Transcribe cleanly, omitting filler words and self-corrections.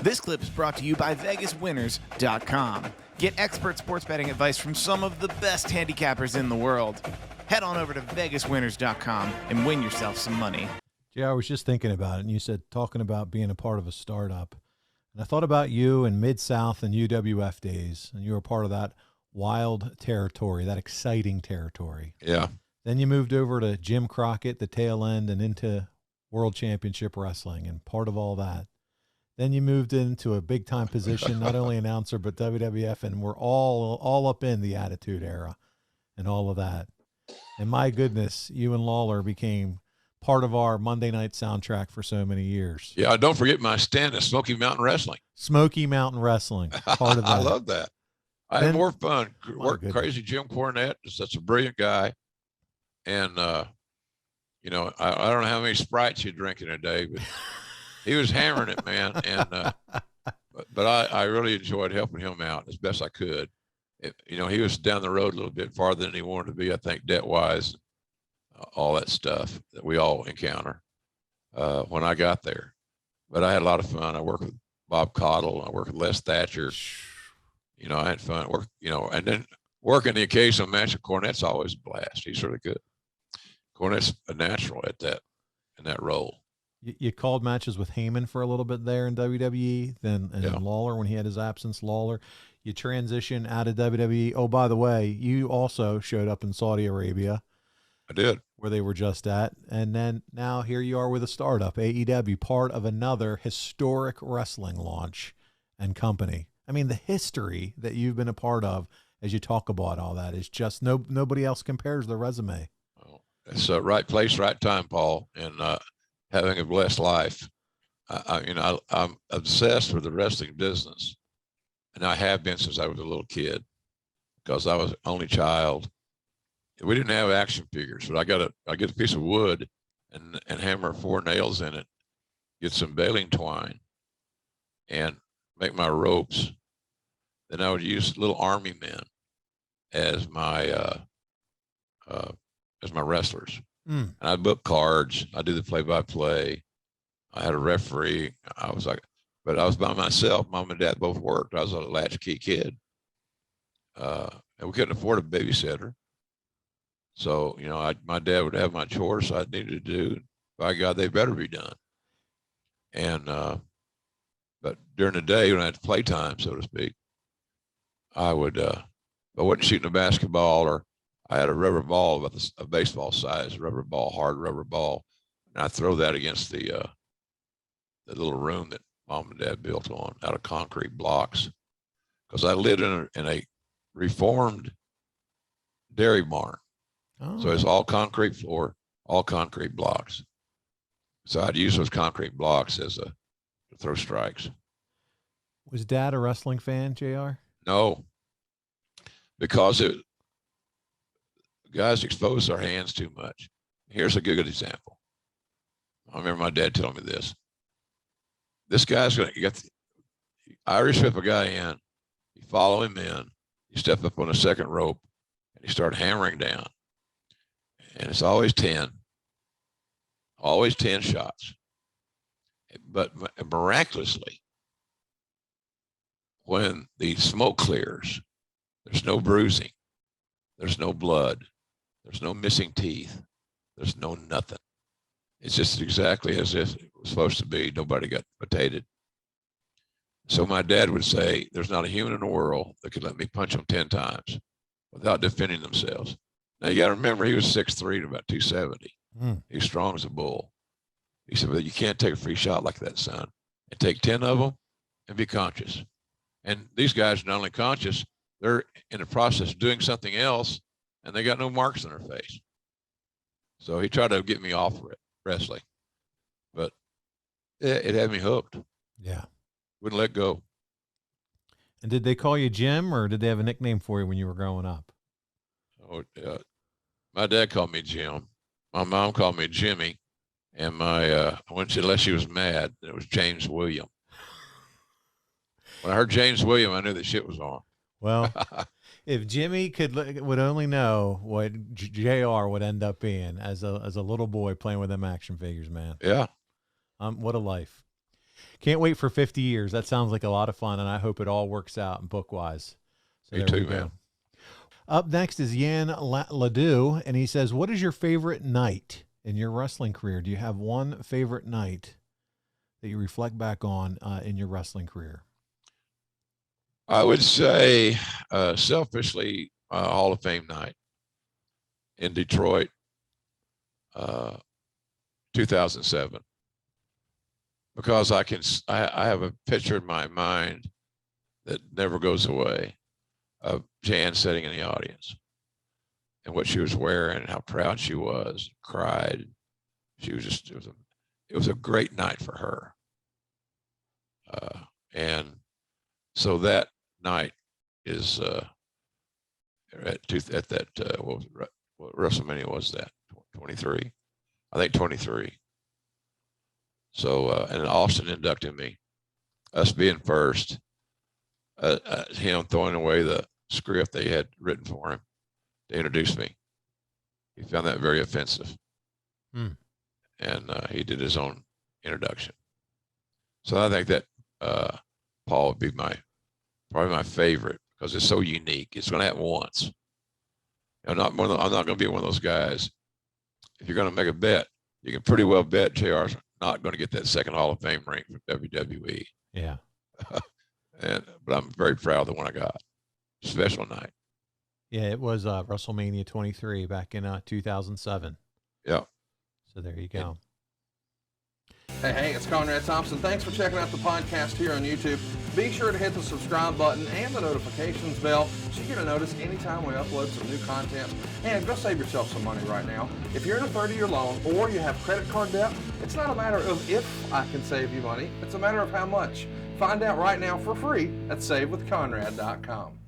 This clip is brought to you by VegasWinners.com. Get expert sports betting advice from some of the best handicappers in the world. Head on over to VegasWinners.com and win yourself some money. Yeah, I was just thinking about it, and you said talking about being a part of a startup. And I thought about you in Mid-South and UWF days, and you were part of that wild territory, that exciting territory. Yeah. Then you moved over to Jim Crockett, the tail end, and into World Championship Wrestling, and part of all that. Then you moved into a big-time position, not only announcer, but WWF, and we're all up in the Attitude Era and all of that. And my goodness, you and Lawler became part of our Monday night soundtrack for so many years. Yeah, don't forget my stand at Smoky Mountain Wrestling. Smoky Mountain Wrestling, part of that. I love that. I had more fun. Work crazy Jim Cornette is such a brilliant guy. And, you know, I don't know how many Sprites you drink in a day, but he was hammering it, man. And but I really enjoyed helping him out as best I could. You know, he was down the road a little bit farther than he wanted to be, I think, debt-wise, all that stuff that we all encounter when I got there. But I had a lot of fun. I worked with Bob Cottle. I worked with Les Thatcher. You know, I had fun. And then working the occasional match with Cornette's always a blast. He's really good. Cornette's a natural at that, in that role. You called matches with Heyman for a little bit there in WWE, then Lawler when he had his absence. Lawler, you transitioned out of WWE. Oh, by the way, you also showed up in Saudi Arabia. I did. Where they were just at. And then now here you are with a startup, AEW, part of another historic wrestling launch and company. I mean, the history that you've been a part of as you talk about all that is just nobody else compares the resume. Oh, it's the right place, right time, Paul, and having a blessed life. I'm obsessed with the wrestling business, and I have been since I was a little kid because I was an only child. We didn't have action figures, but I get a piece of wood and hammer 4 nails in it, get some baling twine, and make my ropes. Then I would use little army men as my wrestlers. And I'd book cards. I do the play-by-play. I had a referee. But I was by myself. Mom and Dad both worked. I was a latchkey kid, and we couldn't afford a babysitter. So, you know, my dad would have my chores I needed to do. By God, they better be done. And, but during the day when I had playtime, so to speak, I wasn't shooting a basketball, or I had a rubber ball about a baseball size rubber ball, hard rubber ball. And I throw that against the little room that Mom and Dad built out of concrete blocks. Because I lived in a reformed dairy barn. Oh. So it's all concrete floor, all concrete blocks. So I'd use those concrete blocks to throw strikes. Was Dad a wrestling fan, JR? No, because guys expose their hands too much. Here's a good example. I remember my dad telling me this. This guy's going to get the Irish whip a guy in. You follow him in. You step up on the second rope, and you start hammering down. And it's always 10 shots. But miraculously, when the smoke clears, there's no bruising, there's no blood, there's no missing teeth, there's no nothing. It's just exactly as if it was supposed to be. Nobody got potated. So my dad would say, there's not a human in the world that could let me punch them 10 times without defending themselves. Now, you got to remember, he was 6'3" to about 270. He's strong as a bull. He said, well, you can't take a free shot like that, son. And take 10 of them and be conscious. And these guys are not only conscious, they're in the process of doing something else, and they got no marks on their face. So he tried to get me off wrestling. But it had me hooked. Yeah. Wouldn't let go. And did they call you Jim, or did they have a nickname for you when you were growing up? Oh, my dad called me Jim. My mom called me Jimmy, and unless she was mad, it was James William. When I heard James William, I knew that shit was on. Well, if Jimmy would only know what JR would end up being as a little boy playing with them action figures, man. Yeah. What a life. Can't wait for 50 years. That sounds like a lot of fun, and I hope it all works out book-wise. So Me there we too, go. man. Up next is Yan Ledoux, and he says, what is your favorite night in your wrestling career? Do you have one favorite night that you reflect back on in your wrestling career? I would say, selfishly, Hall of Fame night in Detroit, 2007, because I have a picture in my mind that never goes away of Jan sitting in the audience and what she was wearing and how proud she was, cried. She was just, it was a great night for her. And so that night is at that what WrestleMania was that, 23? I think 23. So and Austin inducted me, us being first, him throwing away the script they had written for him to introduce me. He found that very offensive. And he did his own introduction. So I think that Paul would be probably my favorite, because it's so unique. It's going to happen once. I'm not going to be one of those guys. If you're going to make a bet, you can pretty well bet JR's not going to get that second Hall of Fame ring from WWE. Yeah. But I'm very proud of the one I got. Special night. Yeah, it was WrestleMania 23 back in 2007. Yeah. So there you go. Hey, it's Conrad Thompson. Thanks for checking out the podcast here on YouTube. Be sure to hit the subscribe button and the notifications bell so you get a notice anytime we upload some new content. And go save yourself some money right now. If you're in a 30-year loan or you have credit card debt, it's not a matter of if I can save you money. It's a matter of how much. Find out right now for free at SaveWithConrad.com.